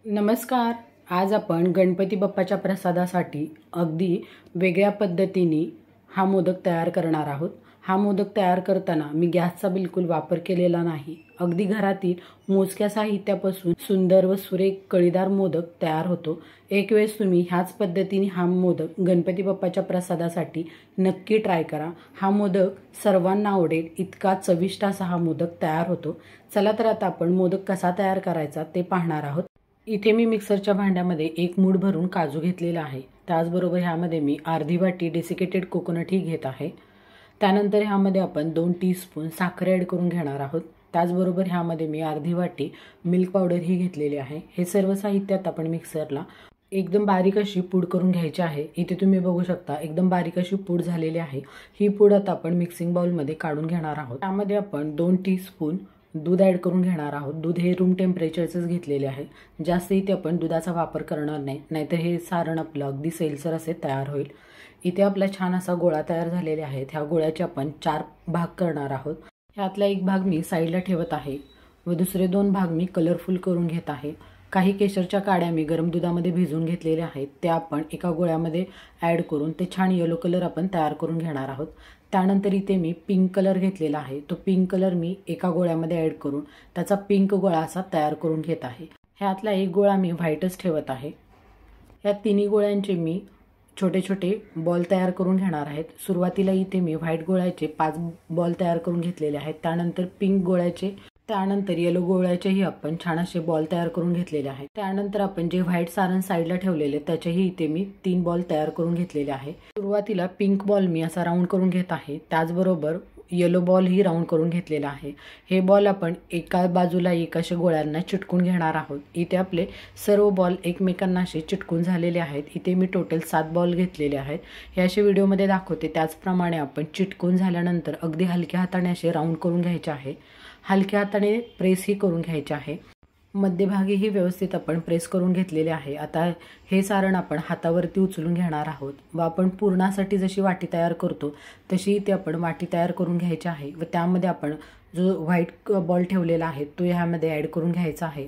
नमस्कार। आज आपण गणपती बाप्पाच्या प्रसादासाठी अगदी वेगळ्या पद्धतीने हा मोदक तयार करणार आहोत। हा मोदक तयार करताना मी गॅसचा बिलकुल वापर केलेला नाही। अगदी घरातील मोजक्या साहित्यापासून सुंदर व सुरेख कळीदार मोदक तयार होतो। एक वेळेस तुम्ही ह्याच पद्धतीने हा मोदक गणपती बाप्पाच्या प्रसादासाठी नक्की ट्राय करा। हा मोदक सर्वांना आवडेल इतका चविष्ट असा हा मोदक तयार होतो। चला तर आता आपण मोदक कसा तयार करायचा ते पाहणार आहोत। इथे मी मिक्सरच्या भांड्यामध्ये एक मूठ भरून काजू घेतलेला आहे। त्याचबरोबर ह्यामध्ये मी अर्धी वाटी डेसिकेटेड कोकोनट ही घेत आहे। त्यानंतर ह्यामध्ये आपण 2 टीस्पून साखर ॲड करून घेणार आहोत। त्याचबरोबर ह्यामध्ये मी अर्धी वाटी मिल्क पावडर ही घेतलेली आहे। हे सर्व साहित्यात आपण मिक्सरला एकदम बारीक अशी पूड करून घ्यायची आहे। इथे तुम्ही बघू शकता एकदम बारीक अशी पूड झालेली आहे। ही पूड आता आपण मिक्सिंग बाउलमध्ये काढून घेणार आहोत। त्यामध्ये आपण 2 टीस्पून दूध ॲड करून घेणार आहोत। दूध हे रूम टेम्परेचरचेच घेतलेले आहे। जास्त इथे आपण दुधाचा वापर करणार नाही, नाहीतर हे सारण आपलं अगदी सैलसर असे तयार होईल। इथे आपला छान असा गोळा तयार झालेले आहे। ह्या गोळ्याचे आपण 4 भाग करणार आहोत। ह्यातला एक भाग मी साईडला ठेवत आहे व दुसरे 2 भाग मी कलरफुल करून घेत आहे। काही केशरच्या काड्या मी गरम दुधामध्ये भिजवून घेतलेल्या आहेत, त्या आपण एका गोळ्यामध्ये ॲड करून ते छान येलो कलर आपण तयार करून घेणार आहोत। त्यानंतर इथे मी पिंक कलर घेतलेला आहे। तो पिंक कलर मी एका गोळ्यामध्ये ॲड करून त्याचा पिंक गोळा असा तयार करून घेत आहे। ह्यातला एक गोळा मी व्हाईटच ठेवत आहे। या तिन्ही गोळ्यांचे मी छोटे छोटे बॉल तयार करून घेणार आहेत। सुरुवातीला इथे मी व्हाईट गोळ्याचे 5 बॉल तयार करून घेतलेले आहेत। त्यानंतर पिंक गोळ्याचे, त्यानंतर येलो गोळ्याचेही आपण छान असे बॉल तयार करून घेतलेले आहेत। त्यानंतर आपण जे व्हाईट सारण साईडला ठेवलेले त्याचेही इथे मी 3 बॉल तयार करून घेतलेले आहे। सुरुवातीला पिंक बॉल मी असा राऊंड करून घेत आहे। त्याचबरोबर येलो बॉल ही राऊंड करून घेतलेला आहे। हे बॉल आपण एका बाजूला एक अशा गोळ्यांना चिटकून घेणार आहोत। इथे आपले सर्व बॉल एकमेकांना असे चिटकून झालेले आहेत। इथे मी टोटल 7 बॉल घेतलेले आहेत। हे असे व्हिडिओमध्ये दाखवते त्याचप्रमाणे आपण चिटकून झाल्यानंतर अगदी हलक्या हाताने असे राऊंड करून घ्यायचे आहे। हलक्या हाताने प्रेस ही करून घ्यायचे आहे। मध्यभागी ही व्यवस्थित आपण प्रेस करून घेतलेले आहे। आता हे सारण आपण हातावरती उचलून घेणार आहोत व आपण पुरणासाठी जशी वाटी तयार करतो तशी इथे आपण वाटी तयार करून घ्यायची आहे व त्यामध्ये आपण जो व्हाईट बॉल ठेवलेला आहे तो ह्यामध्ये ॲड करून घ्यायचा आहे।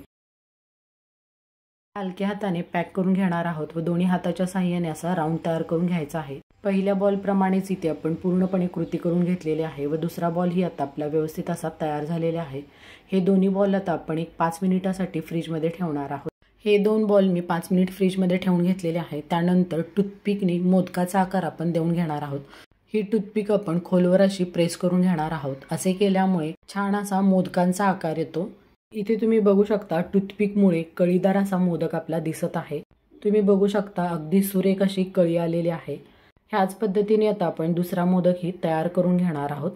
हलक्या हाताने पॅक करून घेणार आहोत व दोन्ही हाताच्या साहाय्याने असा राऊंड तयार करून घ्यायचा आहे। पहिल्या बॉल प्रमाणेच इथे आपण पूर्णपणे कृती करून घेतलेली आहे व दुसरा बॉल ही आता आपला व्यवस्थित असा तयार झालेला आहे। हे दोन्ही बॉल आता आपण एक 5 मिनिटासाठी फ्रीजमध्ये ठेवणार आहोत। हे 2 बॉल मी 5 मिनिट फ्रीजमध्ये ठेवून घेतलेले आहे। त्यानंतर टूथपिकने मोदकाचा आकार आपण देऊन घेणार आहोत। ही टूथपिक आपण खोलवर अशी प्रेस करून घेणार आहोत। असे केल्यामुळे छान असा मोदकांचा आकार येतो। इथे तुम्ही बघू शकता टूथपिकमुळे कळीदार असा मोदक आपला दिसत आहे। तुम्ही बघू शकता अगदी सुरेख अशी कळी आलेली आहे। ह्याच पद्धतीने आता आपण दुसरा मोदक ही तयार करून घेणार आहोत।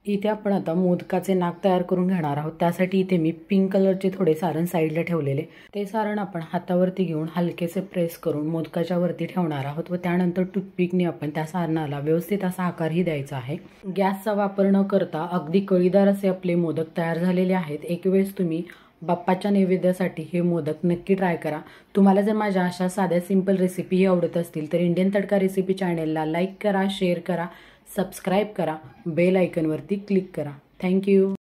इथे आपण आता मोदकाचे नाक तयार करून घेणार आहोत। त्यासाठी इथे मी पिंक कलरचे थोडे सारण साईडला ठेवलेले, ते सारण आपण हातावरती घेऊन हलकेसे प्रेस करून मोदकाच्या वरती ठेवणार आहोत व त्यानंतर टूथपिकने आपण त्या सारणाला व्यवस्थित असा आकारही द्यायचा आहे। गॅसचा वापर न करता अगदी कळीदार असे आपले मोदक तयार झालेले आहेत। एक वेळेस तुम्ही बाप्पाच्या नैवेद्यासाठी हे मोदक नक्की ट्राय करा। तुम्हाला जर माझ्या अशा साध्या सिंपल रेसिपी आवडत असतील तर इंडियन तडका रेसिपी चॅनलला लाईक करा, शेअर करा, सबस्क्राईब करा, बेल आयकॉनवरती क्लिक करा। थँक्यू।